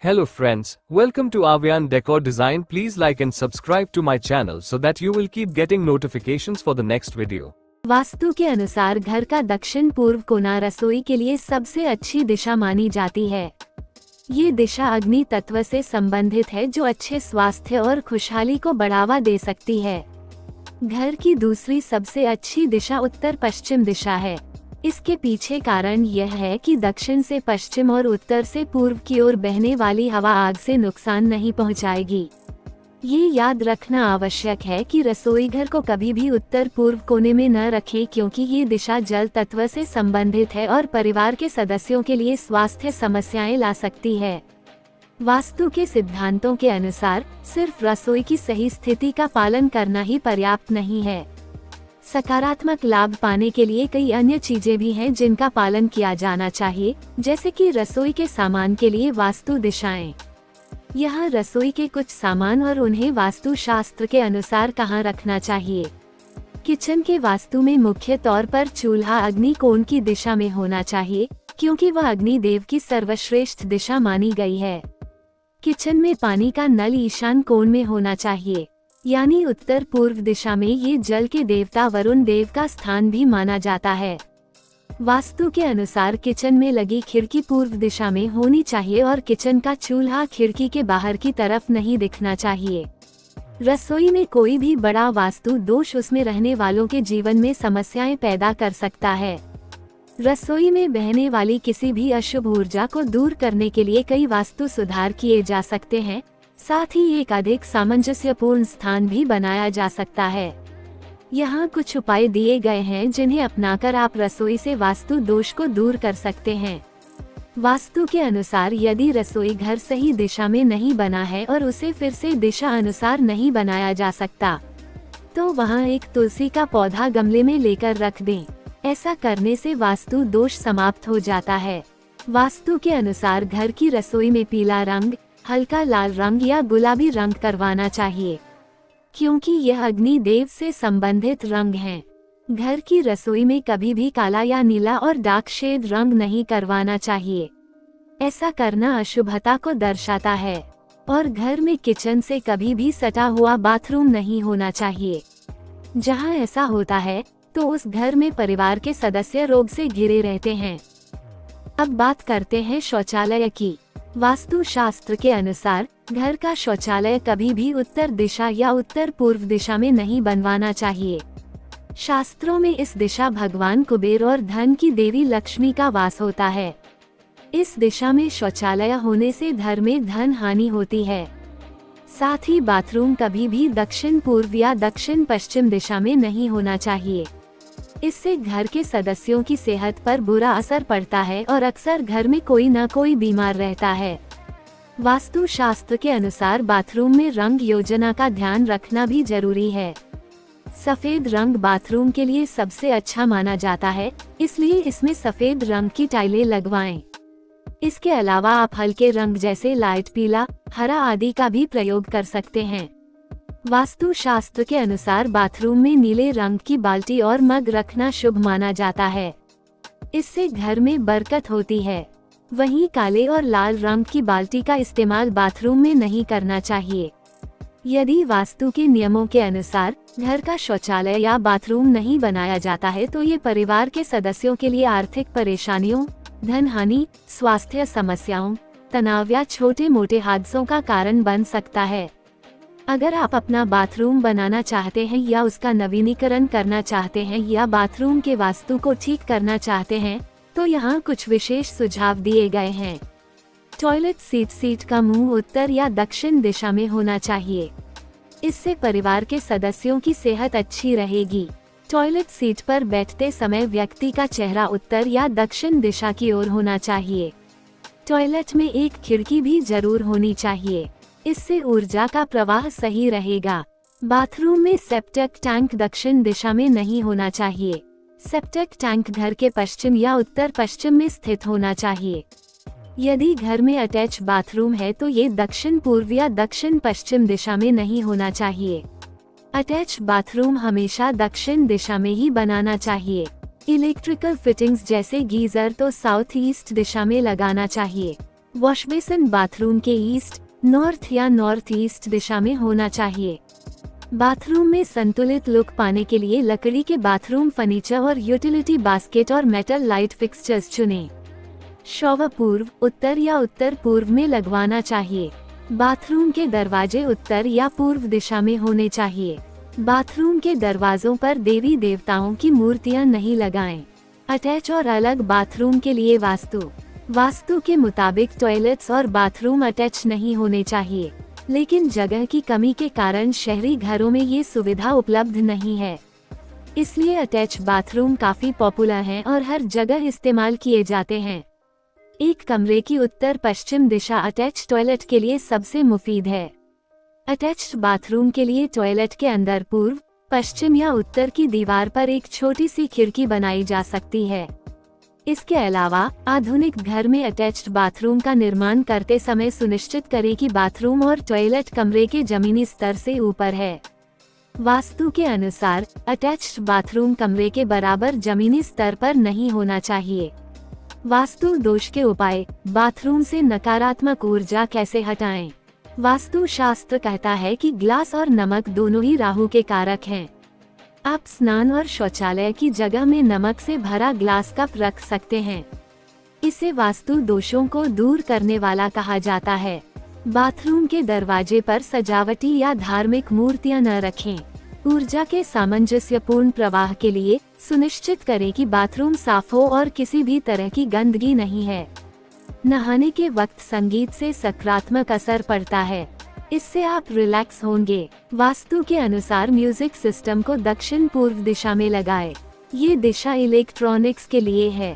Hello friends, welcome to Avian Decor Design. Please like and subscribe to my channel so that you will keep getting notifications for the next video. Vastu के अनुसार घर का दक्षिण पूर्व कोना रसोई के लिए सबसे अच्छी दिशा मानी जाती है। ये दिशा अग्नि तत्व से संबंधित है जो अच्छे स्वास्थ्य और खुशहाली को बढ़ावा दे सकती है। घर की दूसरी सबसे अच्छी दिशा उत्तर पश्चिम दिशा है। इसके पीछे कारण यह है कि दक्षिण से पश्चिम और उत्तर से पूर्व की ओर बहने वाली हवा आग से नुकसान नहीं पहुंचाएगी। ये याद रखना आवश्यक है कि रसोई घर को कभी भी उत्तर पूर्व कोने में न रखें क्योंकि ये दिशा जल तत्व से संबंधित है और परिवार के सदस्यों के लिए स्वास्थ्य समस्याएं ला सकती है। वास्तु के सिद्धांतों के अनुसार सिर्फ रसोई की सही स्थिति का पालन करना ही पर्याप्त नहीं है। सकारात्मक लाभ पाने के लिए कई अन्य चीजें भी हैं जिनका पालन किया जाना चाहिए, जैसे कि रसोई के सामान के लिए वास्तु दिशाएं। यहाँ रसोई के कुछ सामान और उन्हें वास्तु शास्त्र के अनुसार कहाँ रखना चाहिए। किचन के वास्तु में मुख्य तौर पर चूल्हा अग्नि कोण की दिशा में होना चाहिए क्योंकि वह अग्नि देव की सर्वश्रेष्ठ दिशा मानी गई है। किचन में पानी का नल ईशान कोण में होना चाहिए, यानी उत्तर पूर्व दिशा में। ये जल के देवता वरुण देव का स्थान भी माना जाता है। वास्तु के अनुसार किचन में लगी खिड़की पूर्व दिशा में होनी चाहिए और किचन का चूल्हा खिड़की के बाहर की तरफ नहीं दिखना चाहिए। रसोई में कोई भी बड़ा वास्तु दोष उसमें रहने वालों के जीवन में समस्याएं पैदा कर सकता है। रसोई में बहने वाली किसी भी अशुभ ऊर्जा को दूर करने के लिए कई वास्तु सुधार किए जा सकते हैं। साथ ही एक अधिक सामंजस्यपूर्ण स्थान भी बनाया जा सकता है। यहाँ कुछ उपाय दिए गए हैं जिन्हें अपनाकर आप रसोई से वास्तु दोष को दूर कर सकते हैं। वास्तु के अनुसार यदि रसोई घर सही दिशा में नहीं बना है और उसे फिर से दिशा अनुसार नहीं बनाया जा सकता, तो वहाँ एक तुलसी का पौधा गमले में लेकर रख दें। ऐसा करने से वास्तु दोष समाप्त हो जाता है। वास्तु के अनुसार घर की रसोई में पीला रंग, हल्का लाल रंग या गुलाबी रंग करवाना चाहिए क्योंकि यह अग्नि देव से संबंधित रंग हैं। घर की रसोई में कभी भी काला या नीला और डार्क शेड रंग नहीं करवाना चाहिए। ऐसा करना अशुभता को दर्शाता है। और घर में किचन से कभी भी सटा हुआ बाथरूम नहीं होना चाहिए। जहां ऐसा होता है तो उस घर में परिवार के सदस्य रोग से घिरे रहते हैं। अब बात करते हैं शौचालय की। वास्तु शास्त्र के अनुसार घर का शौचालय कभी भी उत्तर दिशा या उत्तर पूर्व दिशा में नहीं बनवाना चाहिए। शास्त्रों में इस दिशा भगवान कुबेर और धन की देवी लक्ष्मी का वास होता है। इस दिशा में शौचालय होने से घर में धन हानि होती है। साथ ही बाथरूम कभी भी दक्षिण पूर्व या दक्षिण पश्चिम दिशा में नहीं होना चाहिए। इससे घर के सदस्यों की सेहत पर बुरा असर पड़ता है और अक्सर घर में कोई न कोई बीमार रहता है। वास्तु शास्त्र के अनुसार बाथरूम में रंग योजना का ध्यान रखना भी जरूरी है। सफेद रंग बाथरूम के लिए सबसे अच्छा माना जाता है, इसलिए इसमें सफेद रंग की टाइलें लगवाएं। इसके अलावा आप हल्के रंग जैसे लाइट पीला, हरा आदि का भी प्रयोग कर सकते हैं। वास्तु शास्त्र के अनुसार बाथरूम में नीले रंग की बाल्टी और मग रखना शुभ माना जाता है। इससे घर में बरकत होती है। वहीं काले और लाल रंग की बाल्टी का इस्तेमाल बाथरूम में नहीं करना चाहिए। यदि वास्तु के नियमों के अनुसार घर का शौचालय या बाथरूम नहीं बनाया जाता है तो ये परिवार के सदस्यों के लिए आर्थिक परेशानियों, धन हानि, स्वास्थ्य समस्याओं, तनाव या छोटे मोटे हादसों का कारण बन सकता है। अगर आप अपना बाथरूम बनाना चाहते हैं या उसका नवीनीकरण करना चाहते हैं या बाथरूम के वास्तु को ठीक करना चाहते हैं तो यहाँ कुछ विशेष सुझाव दिए गए हैं। टॉयलेट सीट का मुंह उत्तर या दक्षिण दिशा में होना चाहिए। इससे परिवार के सदस्यों की सेहत अच्छी रहेगी। टॉयलेट सीट पर बैठते समय व्यक्ति का चेहरा उत्तर या दक्षिण दिशा की ओर होना चाहिए। टॉयलेट में एक खिड़की भी जरूर होनी चाहिए। इससे ऊर्जा का प्रवाह सही रहेगा। बाथरूम में सेप्टिक टैंक दक्षिण दिशा में नहीं होना चाहिए। सेप्टिक टैंक घर के पश्चिम या उत्तर पश्चिम में स्थित होना चाहिए। यदि घर में अटैच बाथरूम है तो ये दक्षिण पूर्व या दक्षिण पश्चिम दिशा में नहीं होना चाहिए। अटैच बाथरूम हमेशा दक्षिण दिशा में ही बनाना चाहिए। इलेक्ट्रिकल फिटिंग्स जैसे गीजर तो साउथ ईस्ट दिशा में लगाना चाहिए। वॉश बेसिन बाथरूम के ईस्ट, नॉर्थ या नॉर्थ ईस्ट दिशा में होना चाहिए। बाथरूम में संतुलित लुक पाने के लिए लकड़ी के बाथरूम फर्नीचर और यूटिलिटी बास्केट और मेटल लाइट फिक्सचर्स चुनें। शॉवर पूर्व, उत्तर या उत्तर पूर्व में लगवाना चाहिए। बाथरूम के दरवाजे उत्तर या पूर्व दिशा में होने चाहिए। बाथरूम के दरवाजों पर देवी देवताओं की मूर्तियां नहीं लगाएं। अटैच और अलग बाथरूम के लिए वास्तु के मुताबिक टॉयलेट्स और बाथरूम अटैच नहीं होने चाहिए, लेकिन जगह की कमी के कारण शहरी घरों में ये सुविधा उपलब्ध नहीं है। इसलिए अटैच बाथरूम काफी पॉपुलर हैं और हर जगह इस्तेमाल किए जाते हैं। एक कमरे की उत्तर पश्चिम दिशा अटैच टॉयलेट के लिए सबसे मुफीद है। अटैच्ड बाथरूम के लिए टॉयलेट के अंदर पूर्व, पश्चिम या उत्तर की दीवार पर एक छोटी सी खिड़की बनाई जा सकती है। इसके अलावा आधुनिक घर में अटैच्ड बाथरूम का निर्माण करते समय सुनिश्चित करें कि बाथरूम और टॉयलेट कमरे के जमीनी स्तर से ऊपर है। वास्तु के अनुसार अटैच्ड बाथरूम कमरे के बराबर जमीनी स्तर पर नहीं होना चाहिए। वास्तु दोष के उपाय, बाथरूम से नकारात्मक ऊर्जा कैसे हटाएं? वास्तु शास्त्र कहता है कि ग्लास और नमक दोनों ही राहु के कारक हैं। आप स्नान और शौचालय की जगह में नमक से भरा ग्लास कप रख सकते हैं। इसे वास्तु दोषों को दूर करने वाला कहा जाता है। बाथरूम के दरवाजे पर सजावटी या धार्मिक मूर्तियां न रखें। ऊर्जा के सामंजस्यपूर्ण प्रवाह के लिए सुनिश्चित करें कि बाथरूम साफ हो और किसी भी तरह की गंदगी नहीं है। नहाने के वक्त संगीत से सकारात्मक असर पड़ता है, इससे आप रिलैक्स होंगे। वास्तु के अनुसार म्यूजिक सिस्टम को दक्षिण पूर्व दिशा में लगाएं। ये दिशा इलेक्ट्रॉनिक्स के लिए है।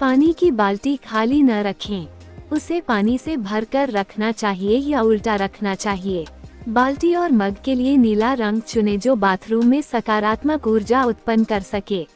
पानी की बाल्टी खाली न रखें, उसे पानी से भरकर रखना चाहिए या उल्टा रखना चाहिए। बाल्टी और मग के लिए नीला रंग चुनें जो बाथरूम में सकारात्मक ऊर्जा उत्पन्न कर सके।